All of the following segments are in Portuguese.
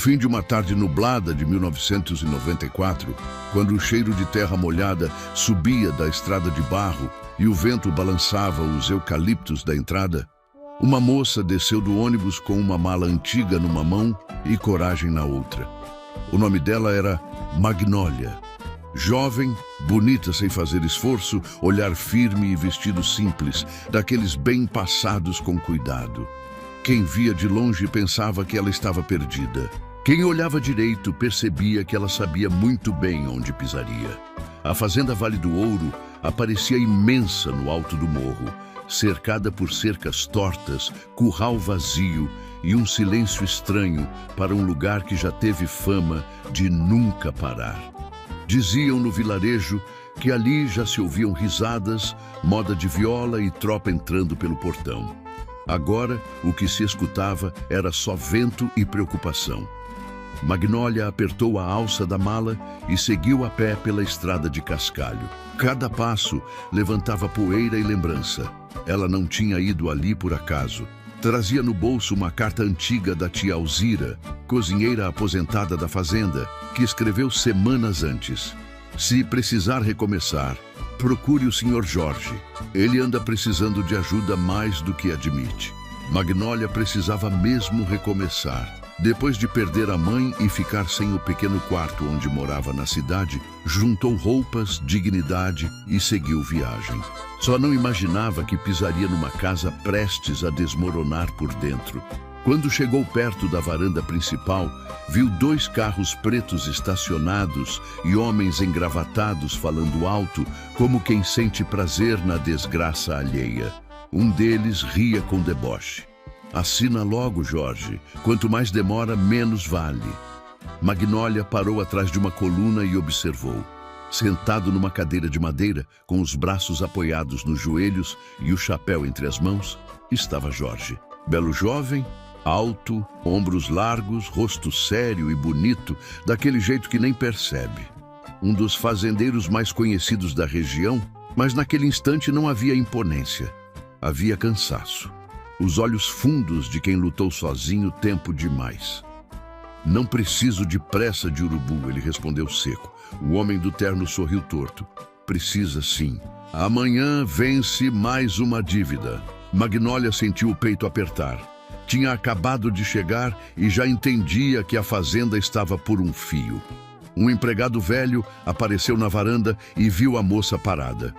fim de uma tarde nublada de 1994, quando o cheiro de terra molhada subia da estrada de barro e o vento balançava os eucaliptos da entrada, uma moça desceu do ônibus com uma mala antiga numa mão e coragem na outra. O nome dela era Magnólia. Jovem, bonita sem fazer esforço, olhar firme e vestido simples, daqueles bem passados com cuidado. Quem via de longe pensava que ela estava perdida. Quem olhava direito percebia que ela sabia muito bem onde pisaria. A fazenda Vale do Ouro aparecia imensa no alto do morro, cercada por cercas tortas, curral vazio e um silêncio estranho para um lugar que já teve fama de nunca parar. Diziam no vilarejo que ali já se ouviam risadas, moda de viola e tropa entrando pelo portão. Agora, o que se escutava era só vento e preocupação. Magnólia apertou a alça da mala e seguiu a pé pela estrada de cascalho. Cada passo levantava poeira e lembrança. Ela não tinha ido ali por acaso. Trazia no bolso uma carta antiga da tia Alzira, cozinheira aposentada da fazenda, que escreveu semanas antes. Se precisar recomeçar, procure o Sr. Jorge. Ele anda precisando de ajuda mais do que admite. Magnólia precisava mesmo recomeçar. Depois de perder a mãe e ficar sem o pequeno quarto onde morava na cidade, juntou roupas, dignidade e seguiu viagem. Só não imaginava que pisaria numa casa prestes a desmoronar por dentro. Quando chegou perto da varanda principal, viu 2 carros pretos estacionados e homens engravatados falando alto, como quem sente prazer na desgraça alheia. Um deles ria com deboche. Assina logo, Jorge. Quanto mais demora, menos vale. Magnólia parou atrás de uma coluna e observou. Sentado numa cadeira de madeira, com os braços apoiados nos joelhos e o chapéu entre as mãos, estava Jorge. Belo jovem, alto, ombros largos, rosto sério e bonito, daquele jeito que nem percebe. Um dos fazendeiros mais conhecidos da região, mas naquele instante não havia imponência. Havia cansaço. Os olhos fundos de quem lutou sozinho tempo demais. Não preciso de pressa de urubu, ele respondeu seco. O homem do terno sorriu torto. Precisa sim. Amanhã vence mais uma dívida. Magnólia sentiu o peito apertar. Tinha acabado de chegar e já entendia que a fazenda estava por um fio. Um empregado velho apareceu na varanda e viu a moça parada.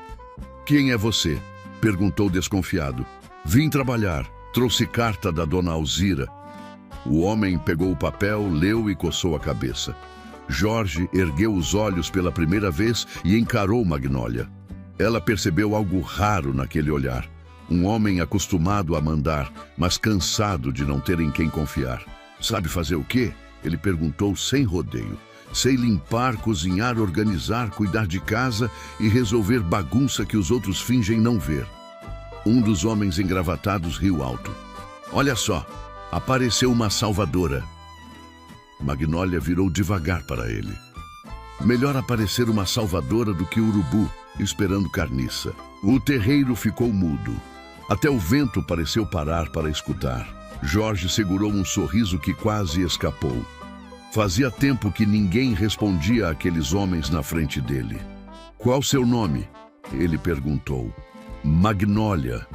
Quem é você? Perguntou desconfiado. Vim trabalhar. Trouxe carta da dona Alzira. O homem pegou o papel, leu e coçou a cabeça. Jorge ergueu os olhos pela primeira vez e encarou Magnólia. Ela percebeu algo raro naquele olhar. Um homem acostumado a mandar, mas cansado de não ter em quem confiar. Sabe fazer o quê? Ele perguntou sem rodeio. Sei limpar, cozinhar, organizar, cuidar de casa e resolver bagunça que os outros fingem não ver. Um dos homens engravatados riu alto. Olha só, apareceu uma salvadora. Magnólia virou devagar para ele. Melhor aparecer uma salvadora do que urubu, esperando carniça. O terreiro ficou mudo. Até o vento pareceu parar para escutar. Jorge segurou um sorriso que quase escapou. Fazia tempo que ninguém respondia àqueles homens na frente dele. Qual seu nome? Ele perguntou. Magnólia.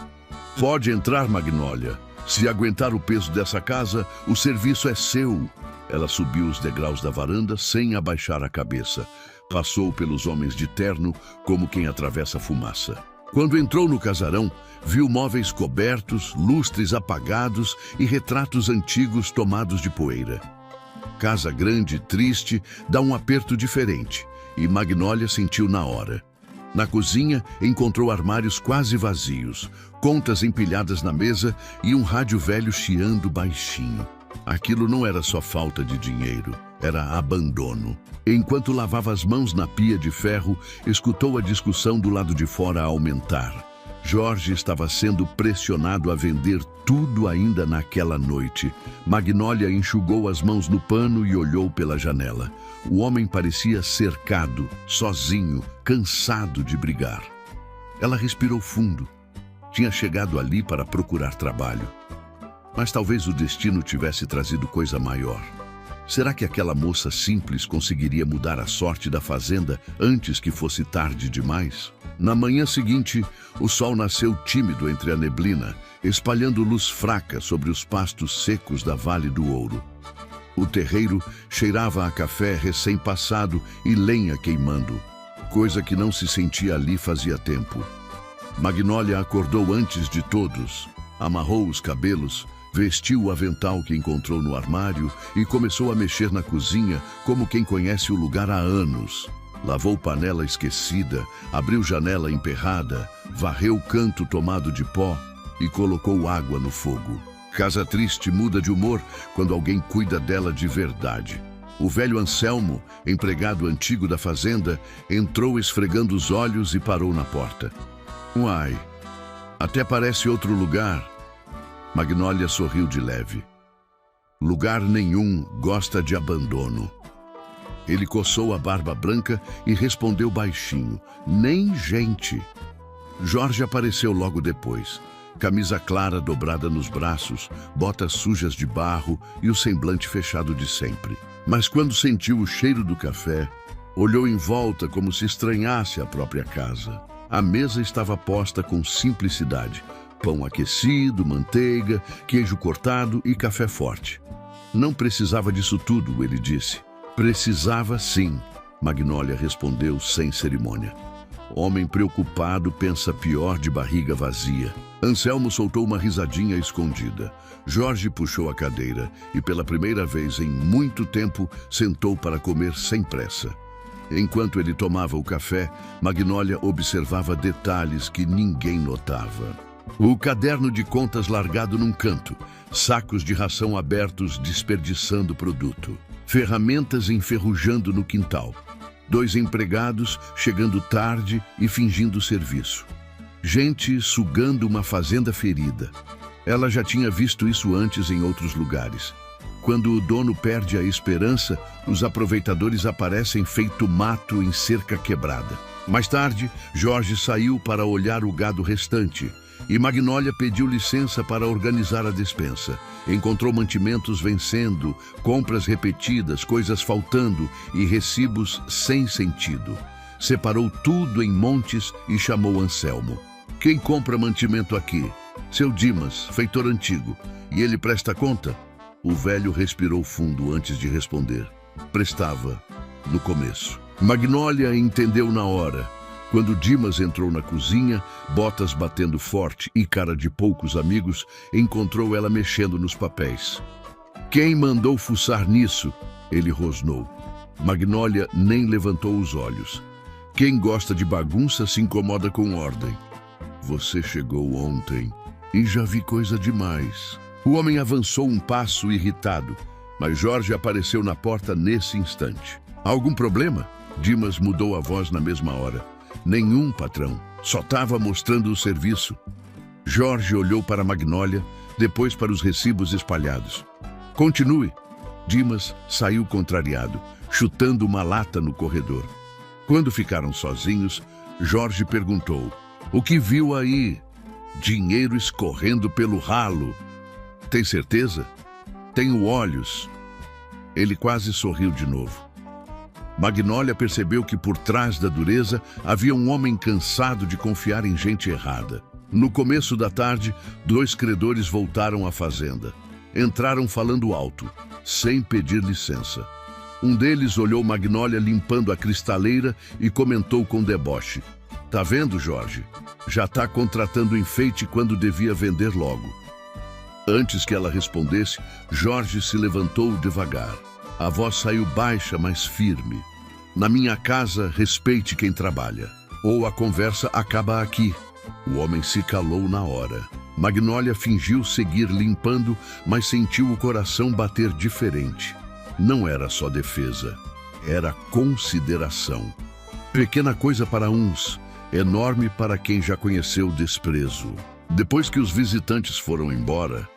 Pode entrar, Magnólia. Se aguentar o peso dessa casa, o serviço é seu. Ela subiu os degraus da varanda sem abaixar a cabeça. Passou pelos homens de terno como quem atravessa fumaça. Quando entrou no casarão, viu móveis cobertos, lustres apagados e retratos antigos tomados de poeira. Casa grande, triste, dá um aperto diferente, e Magnólia sentiu na hora. Na cozinha, encontrou armários quase vazios, contas empilhadas na mesa e um rádio velho chiando baixinho. Aquilo não era só falta de dinheiro, era abandono. Enquanto lavava as mãos na pia de ferro, escutou a discussão do lado de fora aumentar. Jorge estava sendo pressionado a vender tudo ainda naquela noite. Magnólia enxugou as mãos no pano e olhou pela janela. O homem parecia cercado, sozinho, cansado de brigar. Ela respirou fundo. Tinha chegado ali para procurar trabalho. Mas talvez o destino tivesse trazido coisa maior. Será que aquela moça simples conseguiria mudar a sorte da fazenda antes que fosse tarde demais? Na manhã seguinte, o sol nasceu tímido entre a neblina, espalhando luz fraca sobre os pastos secos da Vale do Ouro. O terreiro cheirava a café recém-passado e lenha queimando, coisa que não se sentia ali fazia tempo. Magnólia acordou antes de todos, amarrou os cabelos, vestiu o avental que encontrou no armário e começou a mexer na cozinha como quem conhece o lugar há anos. Lavou panela esquecida, abriu janela emperrada, varreu canto tomado de pó e colocou água no fogo. Casa triste muda de humor quando alguém cuida dela de verdade. O velho Anselmo, empregado antigo da fazenda, entrou esfregando os olhos e parou na porta. Uai, até parece outro lugar. Magnólia sorriu de leve. Lugar nenhum gosta de abandono. Ele coçou a barba branca e respondeu baixinho: nem gente. Jorge apareceu logo depois. Camisa clara dobrada nos braços, botas sujas de barro e o semblante fechado de sempre. Mas quando sentiu o cheiro do café, olhou em volta como se estranhasse a própria casa. A mesa estava posta com simplicidade. Pão aquecido, manteiga, queijo cortado e café forte. Não precisava disso tudo, ele disse. Precisava sim, Magnólia respondeu sem cerimônia. Homem preocupado pensa pior de barriga vazia. Anselmo soltou uma risadinha escondida. Jorge puxou a cadeira e, pela primeira vez em muito tempo, sentou para comer sem pressa. Enquanto ele tomava o café, Magnólia observava detalhes que ninguém notava. O caderno de contas largado num canto, sacos de ração abertos desperdiçando produto, ferramentas enferrujando no quintal, 2 empregados chegando tarde e fingindo serviço. Gente sugando uma fazenda ferida. Ela já tinha visto isso antes em outros lugares. Quando o dono perde a esperança, os aproveitadores aparecem feito mato em cerca quebrada. Mais tarde, Jorge saiu para olhar o gado restante e Magnólia pediu licença para organizar a despensa. Encontrou mantimentos vencendo, compras repetidas, coisas faltando e recibos sem sentido. Separou tudo em montes e chamou Anselmo. Quem compra mantimento aqui? Seu Dimas, feitor antigo. E ele presta conta? O velho respirou fundo antes de responder. Prestava, no começo. Magnólia entendeu na hora. Quando Dimas entrou na cozinha, botas batendo forte e cara de poucos amigos, encontrou ela mexendo nos papéis. Quem mandou fuçar nisso? Ele rosnou. Magnólia nem levantou os olhos. Quem gosta de bagunça se incomoda com ordem. Você chegou ontem e já vi coisa demais. O homem avançou um passo irritado, mas Jorge apareceu na porta nesse instante. Algum problema? Dimas mudou a voz na mesma hora. Nenhum, patrão. Só estava mostrando o serviço. Jorge olhou para Magnólia, depois para os recibos espalhados. Continue. Dimas saiu contrariado, chutando uma lata no corredor. Quando ficaram sozinhos, Jorge perguntou: o que viu aí? Dinheiro escorrendo pelo ralo. Tem certeza? Tenho olhos. Ele quase sorriu de novo. Magnólia percebeu que por trás da dureza havia um homem cansado de confiar em gente errada. No começo da tarde, 2 credores voltaram à fazenda. Entraram falando alto, sem pedir licença. Um deles olhou Magnólia limpando a cristaleira e comentou com deboche: tá vendo, Jorge? Já tá contratando enfeite quando devia vender logo. Antes que ela respondesse, Jorge se levantou devagar. A voz saiu baixa, mas firme. Na minha casa, respeite quem trabalha. Ou a conversa acaba aqui. O homem se calou na hora. Magnólia fingiu seguir limpando, mas sentiu o coração bater diferente. Não era só defesa, era consideração. Pequena coisa para uns, enorme para quem já conheceu desprezo. Depois que os visitantes foram embora,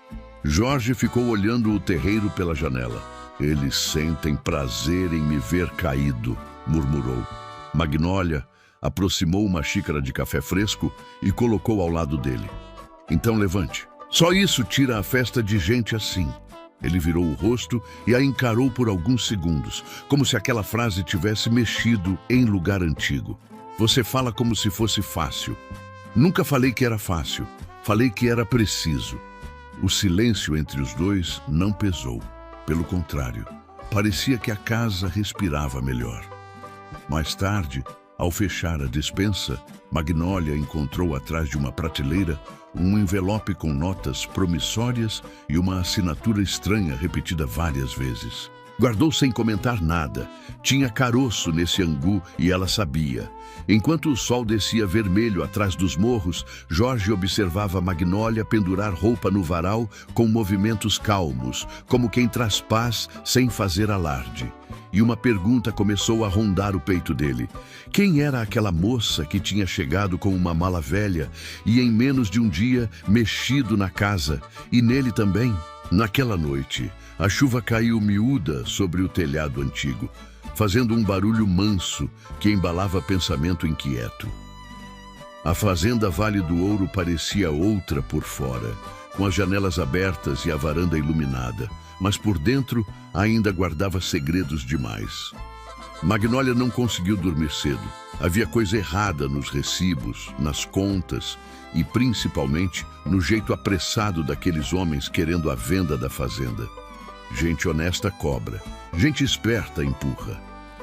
Jorge ficou olhando o terreiro pela janela. Eles sentem prazer em me ver caído, murmurou. Magnólia aproximou uma xícara de café fresco e colocou ao lado dele. Então levante. Só isso tira a festa de gente assim. Ele virou o rosto e a encarou por alguns segundos, como se aquela frase tivesse mexido em lugar antigo. Você fala como se fosse fácil. Nunca falei que era fácil. Falei que era preciso. O silêncio entre os dois não pesou. Pelo contrário, parecia que a casa respirava melhor. Mais tarde, ao fechar a despensa, Magnólia encontrou atrás de uma prateleira um envelope com notas promissórias e uma assinatura estranha repetida várias vezes. Guardou sem comentar nada. Tinha caroço nesse angu e ela sabia. Enquanto o sol descia vermelho atrás dos morros, Jorge observava Magnólia pendurar roupa no varal com movimentos calmos, como quem traz paz sem fazer alarde. E uma pergunta começou a rondar o peito dele. Quem era aquela moça que tinha chegado com uma mala velha e em menos de um dia mexido na casa, e nele também? Naquela noite, a chuva caiu miúda sobre o telhado antigo, fazendo um barulho manso que embalava pensamento inquieto. A fazenda Vale do Ouro parecia outra por fora, com as janelas abertas e a varanda iluminada, mas por dentro ainda guardava segredos demais. Magnólia não conseguiu dormir cedo. Havia coisa errada nos recibos, nas contas e principalmente no jeito apressado daqueles homens querendo a venda da fazenda. Gente honesta cobra, gente esperta empurra.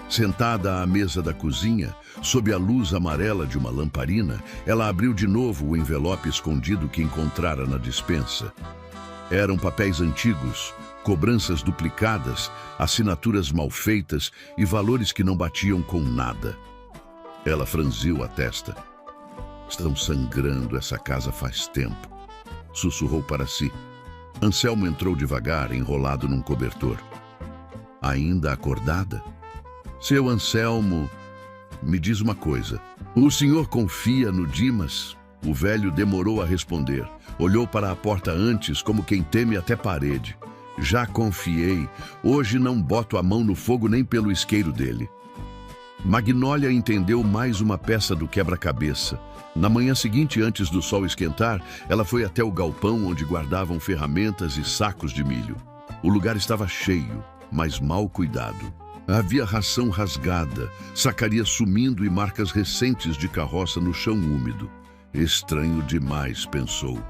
Sentada à mesa da cozinha, sob a luz amarela de uma lamparina, ela abriu de novo o envelope escondido que encontrara na despensa. Eram papéis antigos, cobranças duplicadas, assinaturas mal feitas e valores que não batiam com nada. Ela franziu a testa. Estão sangrando essa casa faz tempo, sussurrou para si. Anselmo entrou devagar, enrolado num cobertor. Ainda acordada? Seu Anselmo, me diz uma coisa. O senhor confia no Dimas? O velho demorou a responder. Olhou para a porta antes, como quem teme até parede. Já confiei. Hoje não boto a mão no fogo nem pelo isqueiro dele. Magnólia entendeu mais uma peça do quebra-cabeça. Na manhã seguinte, antes do sol esquentar, ela foi até o galpão onde guardavam ferramentas e sacos de milho. O lugar estava cheio, mas mal cuidado. Havia ração rasgada, sacaria sumindo e marcas recentes de carroça no chão úmido. Estranho demais, pensou.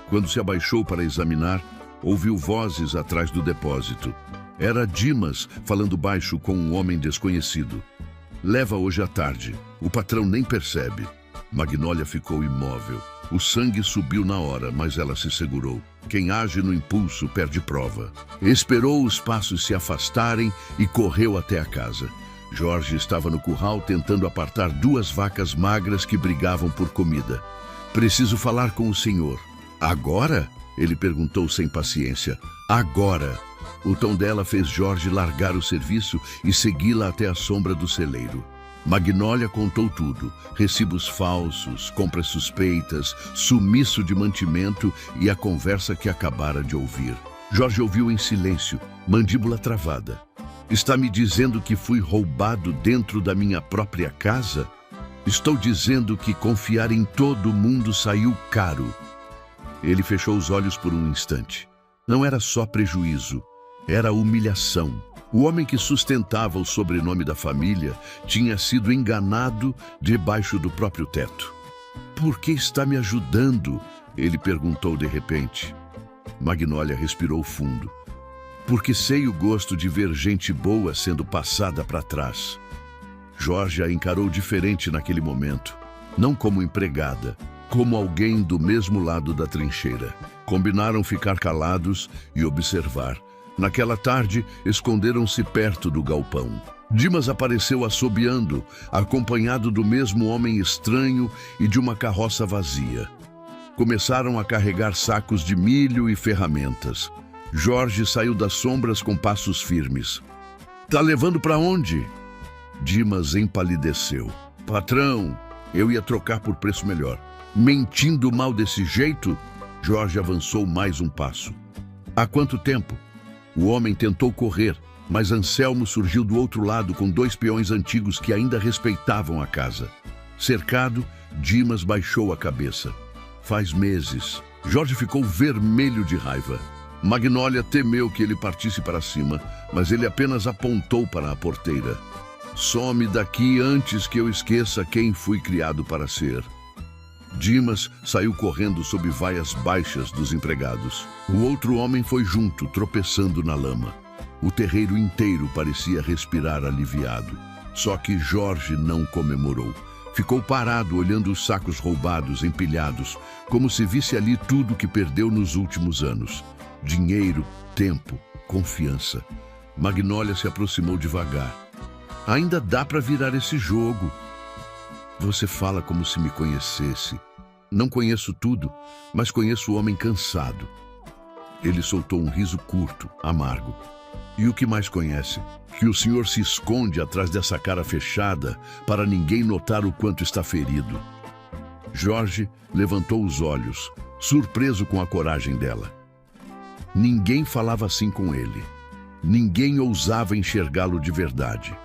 Quando se abaixou para examinar, ouviu vozes atrás do depósito. Era Dimas falando baixo com um homem desconhecido. Leva hoje à tarde. O patrão nem percebe. Magnólia ficou imóvel. O sangue subiu na hora, mas ela se segurou. Quem age no impulso perde prova. Esperou os passos se afastarem e correu até a casa. Jorge estava no curral tentando apartar duas vacas magras que brigavam por comida. Preciso falar com o senhor. Agora? Ele perguntou sem paciência. Agora! O tom dela fez Jorge largar o serviço e segui-la até a sombra do celeiro. Magnólia contou tudo. Recibos falsos, compras suspeitas, sumiço de mantimento e a conversa que acabara de ouvir. Jorge ouviu em silêncio, mandíbula travada. Está me dizendo que fui roubado dentro da minha própria casa? Estou dizendo que confiar em todo mundo saiu caro. Ele fechou os olhos por um instante. Não era só prejuízo, era humilhação. O homem que sustentava o sobrenome da família tinha sido enganado debaixo do próprio teto. Por que está me ajudando? Ele perguntou de repente. Magnólia respirou fundo. Porque sei o gosto de ver gente boa sendo passada para trás. Jorge a encarou diferente naquele momento. Não como empregada, como alguém do mesmo lado da trincheira. Combinaram ficar calados e observar. Naquela tarde, esconderam-se perto do galpão. Dimas apareceu assobiando, acompanhado do mesmo homem estranho e de uma carroça vazia. Começaram a carregar sacos de milho e ferramentas. Jorge saiu das sombras com passos firmes. Tá levando para onde? Dimas empalideceu. Patrão, eu ia trocar por preço melhor. Mentindo mal desse jeito? Jorge avançou mais um passo. Há quanto tempo? O homem tentou correr, mas Anselmo surgiu do outro lado com dois peões antigos que ainda respeitavam a casa. Cercado, Dimas baixou a cabeça. Faz meses. Jorge ficou vermelho de raiva. Magnólia temeu que ele partisse para cima, mas ele apenas apontou para a porteira. Some daqui antes que eu esqueça quem fui criado para ser. Dimas saiu correndo sob vaias baixas dos empregados. O outro homem foi junto, tropeçando na lama. O terreiro inteiro parecia respirar aliviado. Só que Jorge não comemorou. Ficou parado olhando os sacos roubados, empilhados, como se visse ali tudo que perdeu nos últimos anos. Dinheiro, tempo, confiança. Magnólia se aproximou devagar. Ainda dá para virar esse jogo. Você fala como se me conhecesse. Não conheço tudo, mas conheço o homem cansado. Ele soltou um riso curto, amargo. E o que mais conhece? Que o senhor se esconde atrás dessa cara fechada para ninguém notar o quanto está ferido. Jorge levantou os olhos, surpreso com a coragem dela. Ninguém falava assim com ele. Ninguém ousava enxergá-lo de verdade.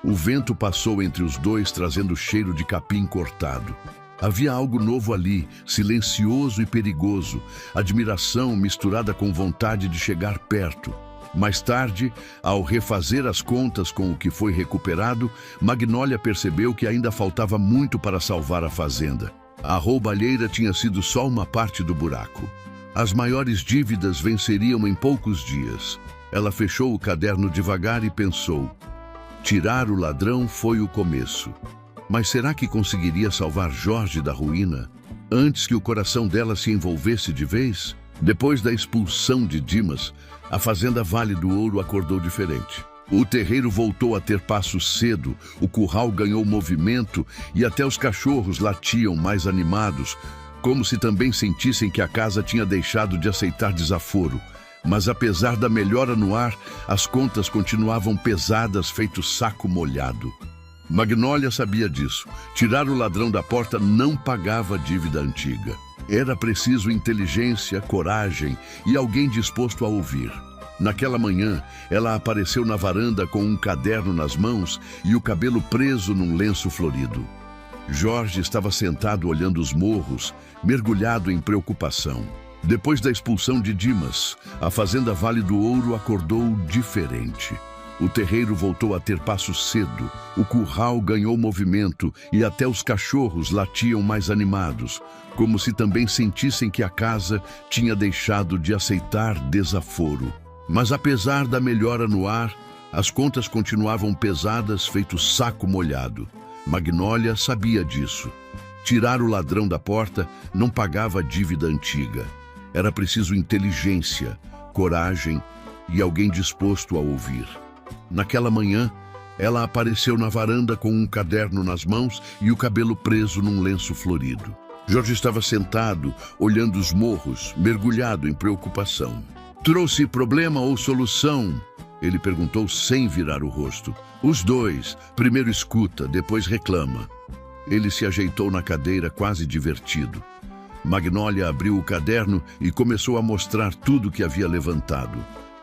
O vento passou entre os dois, trazendo cheiro de capim cortado. Havia algo novo ali, silencioso e perigoso, admiração misturada com vontade de chegar perto. Mais tarde, ao refazer as contas com o que foi recuperado, Magnólia percebeu que ainda faltava muito para salvar a fazenda. A roubalheira tinha sido só uma parte do buraco. As maiores dívidas venceriam em poucos dias. Ela fechou o caderno devagar e pensou: tirar o ladrão foi o começo. Mas será que conseguiria salvar Jorge da ruína antes que o coração dela se envolvesse de vez? Depois da expulsão de Dimas, a fazenda Vale do Ouro acordou diferente. O terreiro voltou a ter passo cedo, o curral ganhou movimento e até os cachorros latiam mais animados, como se também sentissem que a casa tinha deixado de aceitar desaforo. Mas apesar da melhora no ar, as contas continuavam pesadas, feito saco molhado. Magnólia sabia disso. Tirar o ladrão da porta não pagava a dívida antiga. Era preciso inteligência, coragem e alguém disposto a ouvir. Naquela manhã, ela apareceu na varanda com um caderno nas mãos e o cabelo preso num lenço florido. Jorge estava sentado olhando os morros, mergulhado em preocupação. Depois da expulsão de Dimas, a fazenda Vale do Ouro acordou diferente. O terreiro voltou a ter passo cedo, o curral ganhou movimento e até os cachorros latiam mais animados, como se também sentissem que a casa tinha deixado de aceitar desaforo. Mas apesar da melhora no ar, as contas continuavam pesadas, feito saco molhado. Magnólia sabia disso. Tirar o ladrão da porta não pagava a dívida antiga. Era preciso inteligência, coragem e alguém disposto a ouvir. Naquela manhã, ela apareceu na varanda com um caderno nas mãos e o cabelo preso num lenço florido. Jorge estava sentado, olhando os morros, mergulhado em preocupação. Trouxe problema ou solução? Ele perguntou sem virar o rosto. Os dois. Primeiro escuta, depois reclama. Ele se ajeitou na cadeira, quase divertido. Magnólia abriu o caderno e começou a mostrar tudo que havia levantado.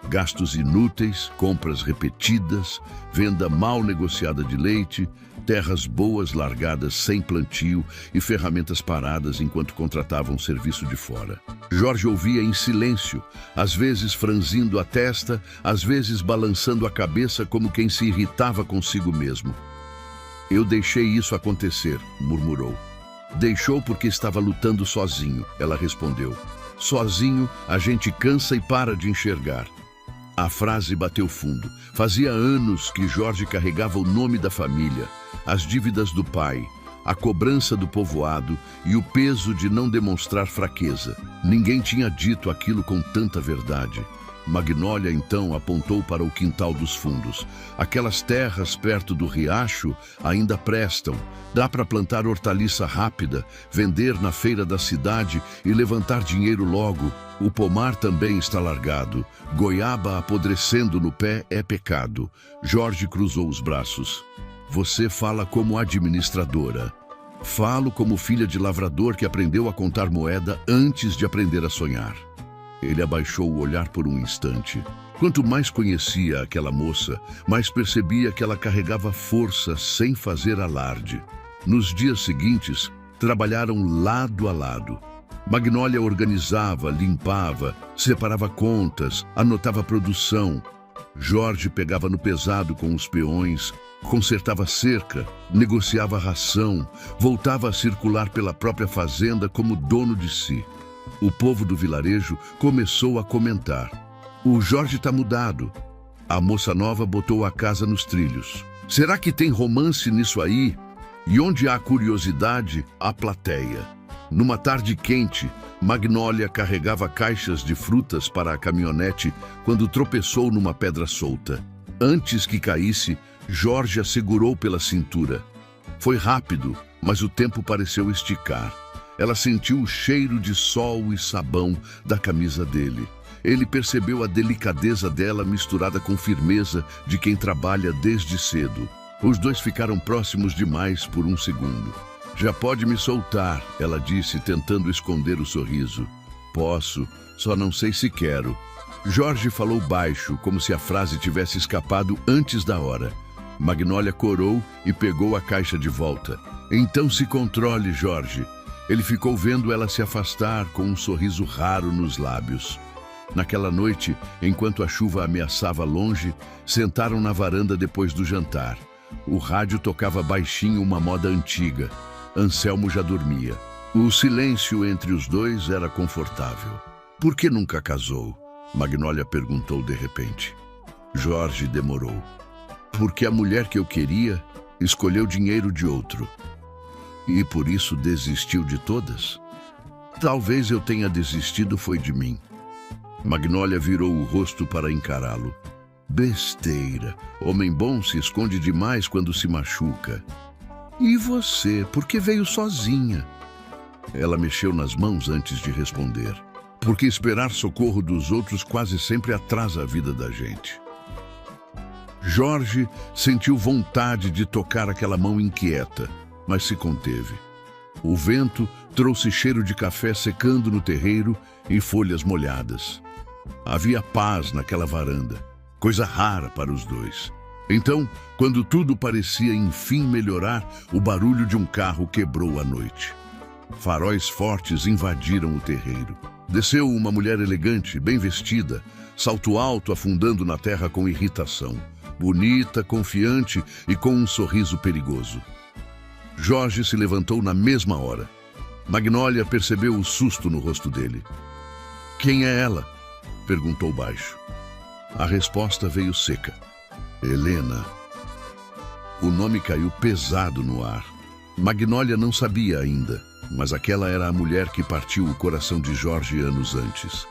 Gastos inúteis, compras repetidas, venda mal negociada de leite, terras boas largadas sem plantio e ferramentas paradas enquanto contratavam serviço de fora. Jorge ouvia em silêncio, às vezes franzindo a testa, às vezes balançando a cabeça como quem se irritava consigo mesmo. Eu deixei isso acontecer, murmurou. Deixou porque estava lutando sozinho, ela respondeu. Sozinho, a gente cansa e para de enxergar. A frase bateu fundo. Fazia anos que Jorge carregava o nome da família, as dívidas do pai, a cobrança do povoado e o peso de não demonstrar fraqueza. Ninguém tinha dito aquilo com tanta verdade. Magnólia então apontou para o quintal dos fundos. Aquelas terras perto do riacho ainda prestam. Dá para plantar hortaliça rápida, vender na feira da cidade e levantar dinheiro logo. O pomar também está largado. Goiaba apodrecendo no pé é pecado. Jorge cruzou os braços. Você fala como administradora. Falo como filha de lavrador que aprendeu a contar moeda antes de aprender a sonhar. Ele abaixou o olhar por um instante. Quanto mais conhecia aquela moça, mais percebia que ela carregava força sem fazer alarde. Nos dias seguintes, trabalharam lado a lado. Magnólia organizava, limpava, separava contas, anotava a produção. Jorge pegava no pesado com os peões, consertava cerca, negociava ração, voltava a circular pela própria fazenda como dono de si. O povo do vilarejo começou a comentar. O Jorge está mudado. A moça nova botou a casa nos trilhos. Será que tem romance nisso aí? E onde há curiosidade, há plateia. Numa tarde quente, Magnólia carregava caixas de frutas para a caminhonete quando tropeçou numa pedra solta. Antes que caísse, Jorge a segurou pela cintura. Foi rápido, mas o tempo pareceu esticar. Ela sentiu o cheiro de sol e sabão da camisa dele. Ele percebeu a delicadeza dela misturada com firmeza de quem trabalha desde cedo. Os dois ficaram próximos demais por um segundo. Já pode me soltar, ela disse, tentando esconder o sorriso. Posso, só não sei se quero. Jorge falou baixo, como se a frase tivesse escapado antes da hora. Magnólia corou e pegou a caixa de volta. Então se controle, Jorge. Ele ficou vendo ela se afastar com um sorriso raro nos lábios. Naquela noite, enquanto a chuva ameaçava longe, sentaram na varanda depois do jantar. O rádio tocava baixinho uma moda antiga. Anselmo já dormia. O silêncio entre os dois era confortável. Por que nunca casou? Magnólia perguntou de repente. Jorge demorou. Porque a mulher que eu queria escolheu dinheiro de outro. E por isso desistiu de todas? Talvez eu tenha desistido foi de mim. Magnólia virou o rosto para encará-lo. Besteira. Homem bom se esconde demais quando se machuca. E você, por que veio sozinha? Ela mexeu nas mãos antes de responder. Porque esperar socorro dos outros quase sempre atrasa a vida da gente. Jorge sentiu vontade de tocar aquela mão inquieta, mas se conteve. O vento trouxe cheiro de café secando no terreiro e folhas molhadas. Havia paz naquela varanda, coisa rara para os dois. Então, quando tudo parecia enfim melhorar, o barulho de um carro quebrou a noite. Faróis fortes invadiram o terreiro. Desceu uma mulher elegante, bem vestida, salto alto afundando na terra com irritação. Bonita, confiante e com um sorriso perigoso. Jorge se levantou na mesma hora. Magnólia percebeu o susto no rosto dele. Quem é ela? Perguntou baixo. A resposta veio seca. Helena. O nome caiu pesado no ar. Magnólia não sabia ainda, mas aquela era a mulher que partiu o coração de Jorge anos antes.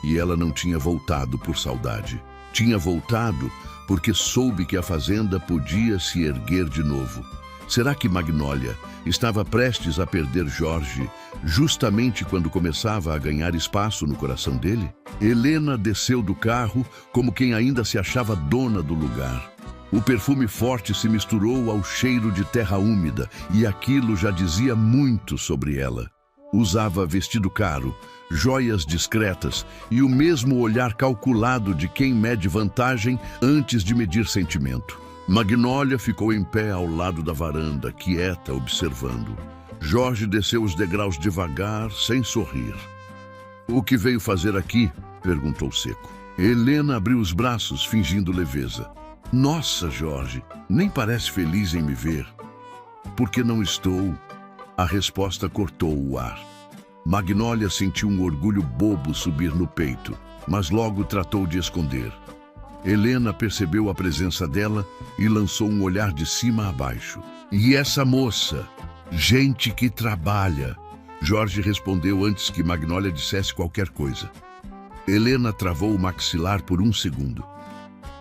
E ela não tinha voltado por saudade. Tinha voltado porque soube que a fazenda podia se erguer de novo. Será que Magnólia estava prestes a perder Jorge justamente quando começava a ganhar espaço no coração dele? Helena desceu do carro como quem ainda se achava dona do lugar. O perfume forte se misturou ao cheiro de terra úmida e aquilo já dizia muito sobre ela. Usava vestido caro, joias discretas e o mesmo olhar calculado de quem mede vantagem antes de medir sentimento. Magnólia ficou em pé ao lado da varanda, quieta, observando. Jorge desceu os degraus devagar, sem sorrir. O que veio fazer aqui? Perguntou seco. Helena abriu os braços, fingindo leveza. Nossa, Jorge, nem parece feliz em me ver. Por que não estou? A resposta cortou o ar. Magnólia sentiu um orgulho bobo subir no peito, mas logo tratou de esconder. Helena percebeu a presença dela e lançou um olhar de cima a baixo. E essa moça? Gente que trabalha. Jorge respondeu antes que Magnólia dissesse qualquer coisa. Helena travou o maxilar por um segundo.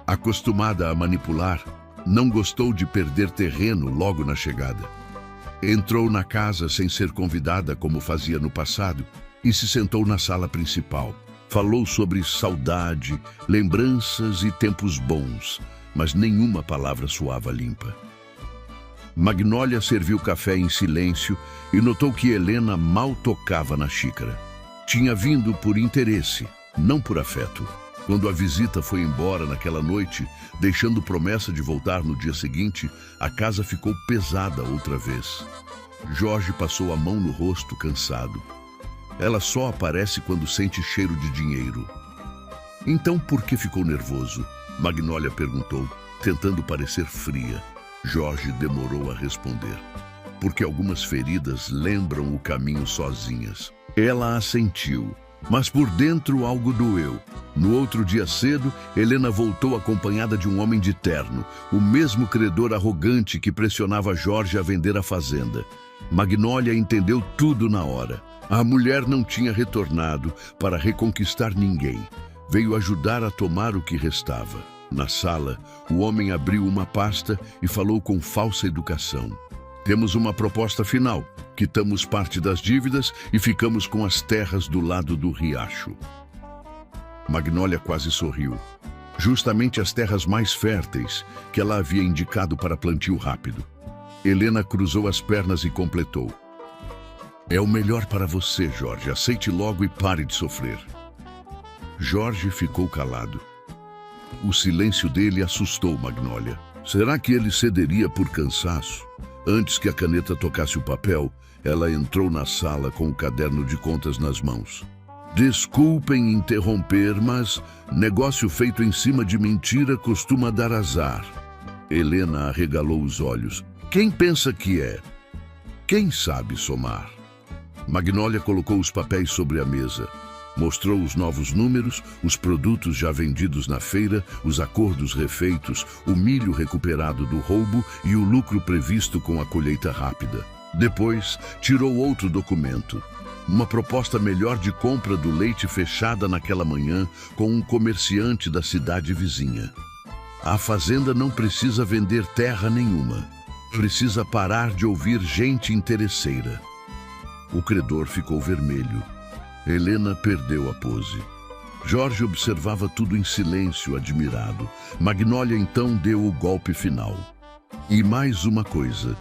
Acostumada a manipular, não gostou de perder terreno logo na chegada. Entrou na casa sem ser convidada como fazia no passado e se sentou na sala principal. Falou sobre saudade, lembranças e tempos bons, mas nenhuma palavra soava limpa. Magnólia serviu café em silêncio e notou que Helena mal tocava na xícara. Tinha vindo por interesse, não por afeto. Quando a visita foi embora naquela noite, deixando promessa de voltar no dia seguinte, a casa ficou pesada outra vez. Jorge passou a mão no rosto, cansado. Ela só aparece quando sente cheiro de dinheiro. Então por que ficou nervoso? Magnólia perguntou, tentando parecer fria. Jorge demorou a responder. Porque algumas feridas lembram o caminho sozinhas. Ela assentiu, mas por dentro algo doeu. No outro dia cedo, Helena voltou acompanhada de um homem de terno, o mesmo credor arrogante que pressionava Jorge a vender a fazenda. Magnólia entendeu tudo na hora. A mulher não tinha retornado para reconquistar ninguém. Veio ajudar a tomar o que restava. Na sala, o homem abriu uma pasta e falou com falsa educação. Temos uma proposta final. Quitamos parte das dívidas e ficamos com as terras do lado do riacho. Magnólia quase sorriu. Justamente as terras mais férteis que ela havia indicado para plantio rápido. Helena cruzou as pernas e completou. É o melhor para você, Jorge. Aceite logo e pare de sofrer. Jorge ficou calado. O silêncio dele assustou Magnólia. Será que ele cederia por cansaço? Antes que a caneta tocasse o papel, ela entrou na sala com o caderno de contas nas mãos. Desculpem interromper, mas negócio feito em cima de mentira costuma dar azar. Helena arregalou os olhos. Quem pensa que é? Quem sabe somar? Magnólia colocou os papéis sobre a mesa. Mostrou os novos números, os produtos já vendidos na feira, os acordos refeitos, o milho recuperado do roubo e o lucro previsto com a colheita rápida. Depois, tirou outro documento. Uma proposta melhor de compra do leite fechada naquela manhã com um comerciante da cidade vizinha. A fazenda não precisa vender terra nenhuma. Precisa parar de ouvir gente interesseira. O credor ficou vermelho. Helena perdeu a pose. Jorge observava tudo em silêncio, admirado. Magnólia então deu o golpe final. E mais uma coisa.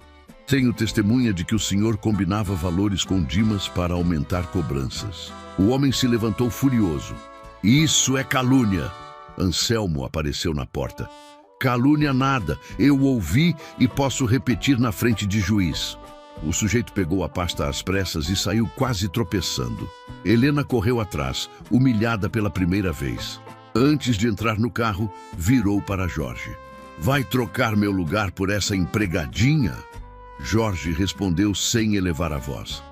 Tenho testemunha de que o senhor combinava valores com Dimas para aumentar cobranças. O homem se levantou furioso. Isso é calúnia! Anselmo apareceu na porta. Calúnia nada, eu ouvi e posso repetir na frente de juiz. O sujeito pegou a pasta às pressas e saiu quase tropeçando. Helena correu atrás, humilhada pela primeira vez. Antes de entrar no carro, virou para Jorge. Vai trocar meu lugar por essa empregadinha? Jorge respondeu sem elevar a voz.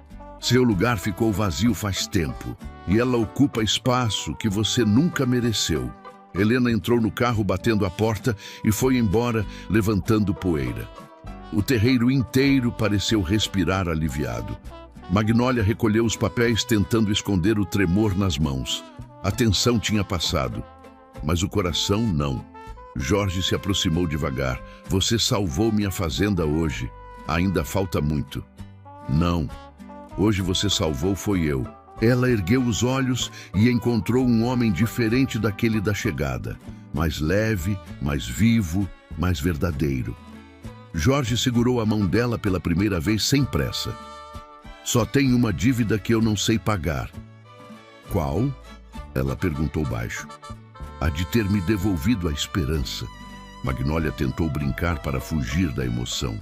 Seu lugar ficou vazio faz tempo, e ela ocupa espaço que você nunca mereceu. Helena entrou no carro batendo a porta e foi embora, levantando poeira. O terreiro inteiro pareceu respirar aliviado. Magnólia recolheu os papéis tentando esconder o tremor nas mãos. A tensão tinha passado, mas o coração não. Jorge se aproximou devagar. Você salvou minha fazenda hoje. Ainda falta muito. Não. Hoje você salvou foi eu. Ela ergueu os olhos e encontrou um homem diferente daquele da chegada. Mais leve, mais vivo, mais verdadeiro. Jorge segurou a mão dela pela primeira vez sem pressa. Só tem uma dívida que eu não sei pagar. Qual? Ela perguntou baixo. A de ter me devolvido a esperança. Magnólia tentou brincar para fugir da emoção.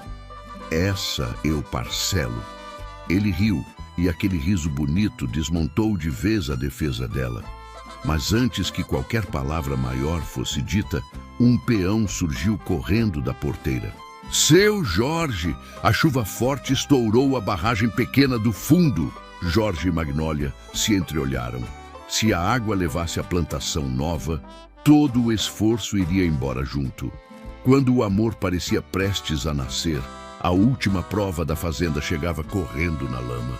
Essa eu parcelo. Ele riu, e aquele riso bonito desmontou de vez a defesa dela. Mas antes que qualquer palavra maior fosse dita, um peão surgiu correndo da porteira. Seu Jorge! A chuva forte estourou a barragem pequena do fundo. Jorge e Magnólia se entreolharam. Se a água levasse a plantação nova, todo o esforço iria embora junto. Quando o amor parecia prestes a nascer, a última prova da fazenda chegava correndo na lama.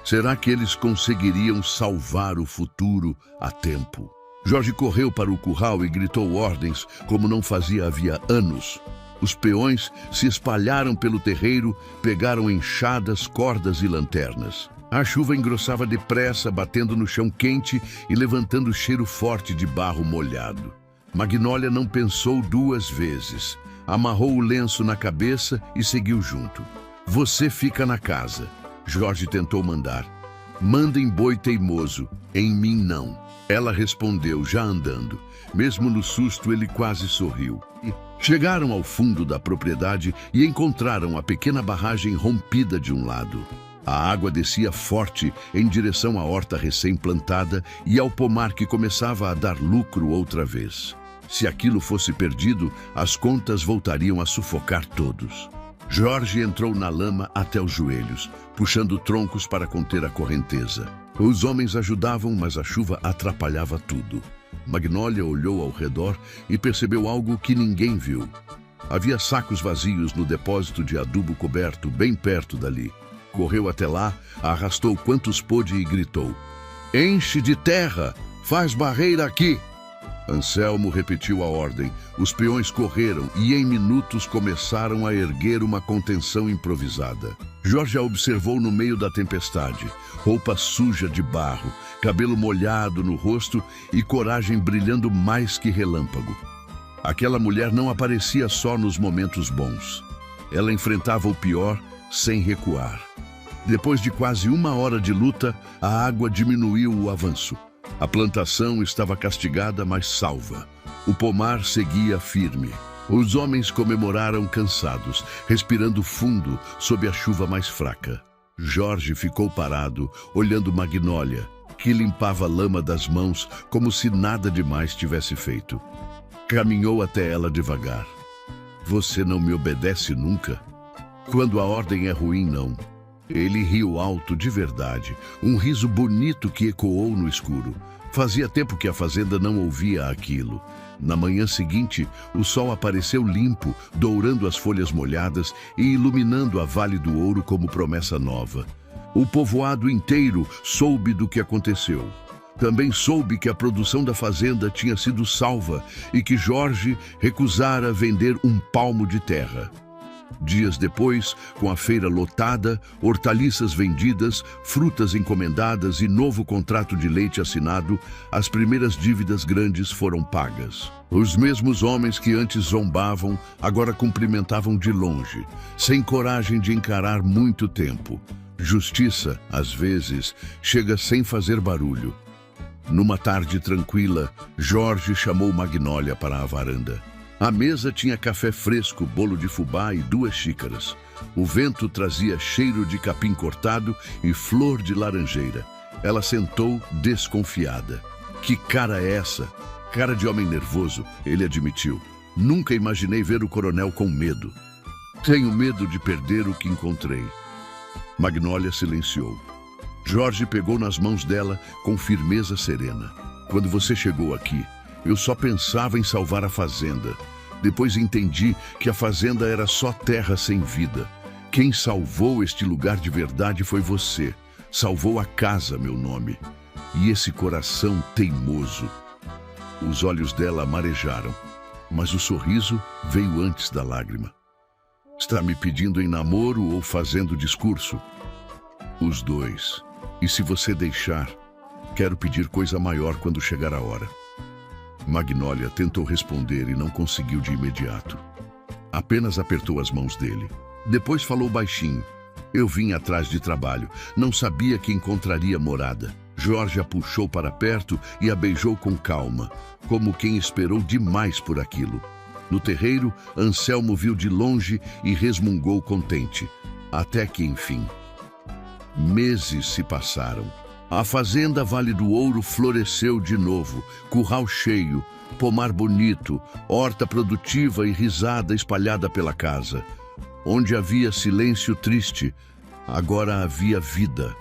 Será que eles conseguiriam salvar o futuro a tempo? Jorge correu para o curral e gritou ordens como não fazia havia anos. Os peões se espalharam pelo terreiro, pegaram enxadas, cordas e lanternas. A chuva engrossava depressa, batendo no chão quente e levantando cheiro forte de barro molhado. Magnólia não pensou duas vezes. Amarrou o lenço na cabeça e seguiu junto. Você fica na casa. Jorge tentou mandar. Mandem boi teimoso, em mim não. Ela respondeu, já andando. Mesmo no susto, ele quase sorriu. Chegaram ao fundo da propriedade e encontraram a pequena barragem rompida de um lado. A água descia forte em direção à horta recém-plantada e ao pomar que começava a dar lucro outra vez. Se aquilo fosse perdido, as contas voltariam a sufocar todos. Jorge entrou na lama até os joelhos, puxando troncos para conter a correnteza. Os homens ajudavam, mas a chuva atrapalhava tudo. Magnólia olhou ao redor e percebeu algo que ninguém viu. Havia sacos vazios no depósito de adubo coberto, bem perto dali. Correu até lá, arrastou quantos pôde e gritou: "Enche de terra! Faz barreira aqui!" Anselmo repetiu a ordem. Os peões correram e em minutos começaram a erguer uma contenção improvisada. Jorge a observou no meio da tempestade, roupa suja de barro, cabelo molhado no rosto e coragem brilhando mais que relâmpago. Aquela mulher não aparecia só nos momentos bons. Ela enfrentava o pior sem recuar. Depois de quase 1 hora de luta, a água diminuiu o avanço. A plantação estava castigada, mas salva. O pomar seguia firme. Os homens comemoraram cansados, respirando fundo sob a chuva mais fraca. Jorge ficou parado, olhando Magnólia, que limpava a lama das mãos como se nada demais tivesse feito. Caminhou até ela devagar. "Você não me obedece nunca? Quando a ordem é ruim, não." Ele riu alto de verdade, um riso bonito que ecoou no escuro. Fazia tempo que a fazenda não ouvia aquilo. Na manhã seguinte, o sol apareceu limpo, dourando as folhas molhadas e iluminando a Vale do Ouro como promessa nova. O povoado inteiro soube do que aconteceu. Também soube que a produção da fazenda tinha sido salva e que Jorge recusara vender 1 palmo de terra. Dias depois, com a feira lotada, hortaliças vendidas, frutas encomendadas e novo contrato de leite assinado, as primeiras dívidas grandes foram pagas. Os mesmos homens que antes zombavam, agora cumprimentavam de longe, sem coragem de encarar muito tempo. Justiça, às vezes, chega sem fazer barulho. Numa tarde tranquila, Jorge chamou Magnólia para a varanda. A mesa tinha café fresco, bolo de fubá e 2 xícaras. O vento trazia cheiro de capim cortado e flor de laranjeira. Ela sentou desconfiada. "Que cara é essa?" "Cara de homem nervoso", ele admitiu. "Nunca imaginei ver o coronel com medo." "Tenho medo de perder o que encontrei." Magnólia silenciou. Jorge pegou nas mãos dela com firmeza serena. "Quando você chegou aqui, eu só pensava em salvar a fazenda. Depois entendi que a fazenda era só terra sem vida. Quem salvou este lugar de verdade foi você. Salvou a casa, meu nome. E esse coração teimoso." Os olhos dela marejaram, mas o sorriso veio antes da lágrima. "Está me pedindo em namoro ou fazendo discurso?" "Os dois. E se você deixar, quero pedir coisa maior quando chegar a hora." Magnólia tentou responder e não conseguiu de imediato. Apenas apertou as mãos dele. Depois falou baixinho. "Eu vim atrás de trabalho. Não sabia que encontraria morada." Jorge a puxou para perto e a beijou com calma, como quem esperou demais por aquilo. No terreiro, Anselmo viu de longe e resmungou contente. Até que, enfim. Meses se passaram. A fazenda Vale do Ouro floresceu de novo, curral cheio, pomar bonito, horta produtiva e risada espalhada pela casa. Onde havia silêncio triste, agora havia vida.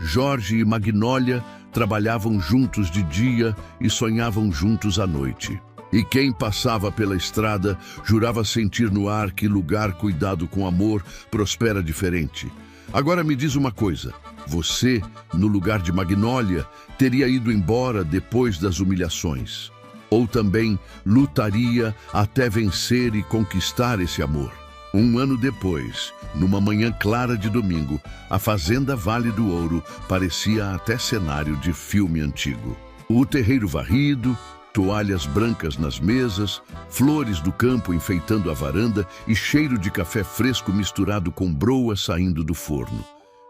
Jorge e Magnólia trabalhavam juntos de dia e sonhavam juntos à noite. E quem passava pela estrada jurava sentir no ar que lugar cuidado com amor prospera diferente. Agora me diz uma coisa. Você, no lugar de Magnólia, teria ido embora depois das humilhações. Ou também lutaria até vencer e conquistar esse amor. 1 ano depois, numa manhã clara de domingo, a fazenda Vale do Ouro parecia até cenário de filme antigo. O terreiro varrido, toalhas brancas nas mesas, flores do campo enfeitando a varanda e cheiro de café fresco misturado com broa saindo do forno.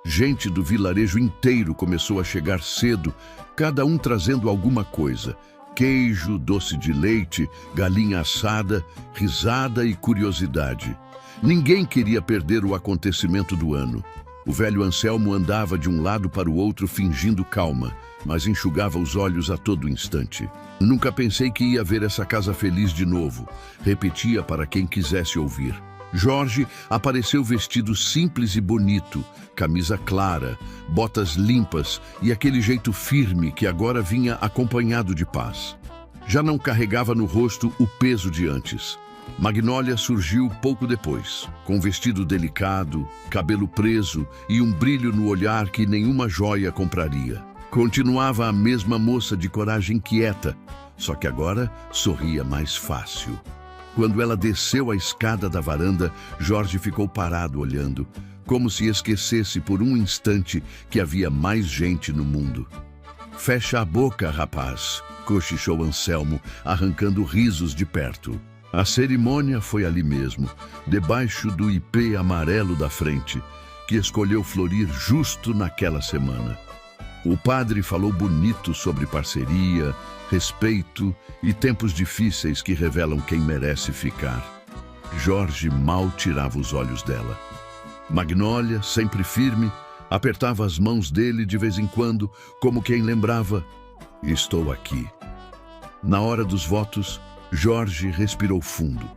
Gente do vilarejo inteiro começou a chegar cedo, cada um trazendo alguma coisa. Queijo, doce de leite, galinha assada, risada e curiosidade. Ninguém queria perder o acontecimento do ano. O velho Anselmo andava de um lado para o outro fingindo calma, mas enxugava os olhos a todo instante. Nunca pensei que ia ver essa casa feliz de novo, repetia para quem quisesse ouvir. Jorge apareceu vestido simples e bonito, camisa clara, botas limpas e aquele jeito firme que agora vinha acompanhado de paz. Já não carregava no rosto o peso de antes. Magnólia surgiu pouco depois, com vestido delicado, cabelo preso e um brilho no olhar que nenhuma joia compraria. Continuava a mesma moça de coragem quieta, só que agora sorria mais fácil. Quando ela desceu a escada da varanda, Jorge ficou parado olhando, como se esquecesse por um instante que havia mais gente no mundo. "Fecha a boca, rapaz", cochichou Anselmo, arrancando risos de perto. A cerimônia foi ali mesmo, debaixo do ipê amarelo da frente, que escolheu florir justo naquela semana. O padre falou bonito sobre parceria, respeito e tempos difíceis que revelam quem merece ficar. Jorge mal tirava os olhos dela. Magnólia, sempre firme, apertava as mãos dele de vez em quando, como quem lembrava: "Estou aqui." Na hora dos votos, Jorge respirou fundo.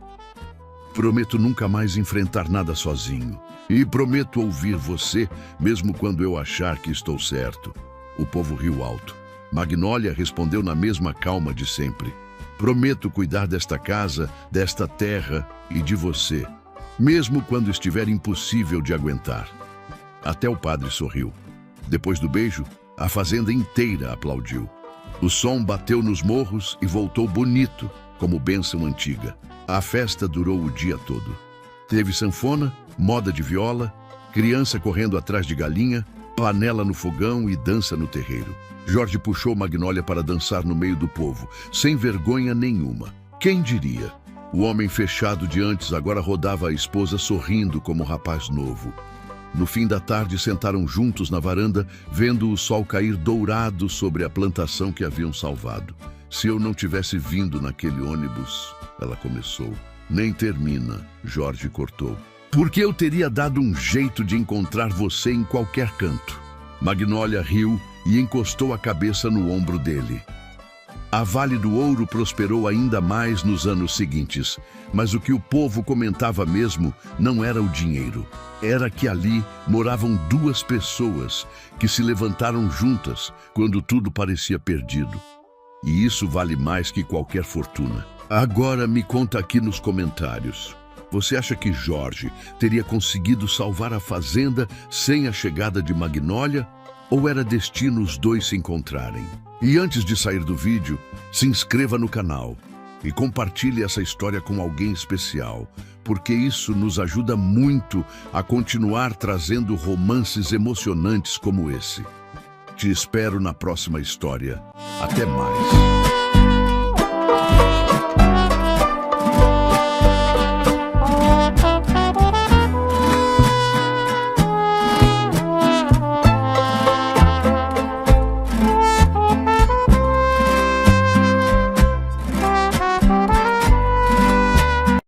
"Prometo nunca mais enfrentar nada sozinho. E prometo ouvir você, mesmo quando eu achar que estou certo." O povo riu alto. Magnólia respondeu na mesma calma de sempre: "Prometo cuidar desta casa, desta terra e de você, mesmo quando estiver impossível de aguentar." Até o padre sorriu. Depois do beijo, a fazenda inteira aplaudiu. O som bateu nos morros e voltou bonito, como bênção antiga. A festa durou o dia todo. Teve sanfona, moda de viola, criança correndo atrás de galinha, panela no fogão e dança no terreiro. Jorge puxou Magnólia para dançar no meio do povo, sem vergonha nenhuma. Quem diria? O homem fechado de antes agora rodava a esposa sorrindo como um rapaz novo. No fim da tarde sentaram juntos na varanda, vendo o sol cair dourado sobre a plantação que haviam salvado. "Se eu não tivesse vindo naquele ônibus", ela começou. "Nem termina", Jorge cortou. "Porque eu teria dado um jeito de encontrar você em qualquer canto." Magnólia riu e encostou a cabeça no ombro dele. A Vale do Ouro prosperou ainda mais nos anos seguintes, mas o que o povo comentava mesmo não era o dinheiro. Era que ali moravam duas pessoas que se levantaram juntas quando tudo parecia perdido. E isso vale mais que qualquer fortuna. Agora me conta aqui nos comentários. Você acha que Jorge teria conseguido salvar a fazenda sem a chegada de Magnólia? Ou era destino os dois se encontrarem? E antes de sair do vídeo, se inscreva no canal e compartilhe essa história com alguém especial, porque isso nos ajuda muito a continuar trazendo romances emocionantes como esse. Te espero na próxima história. Até mais!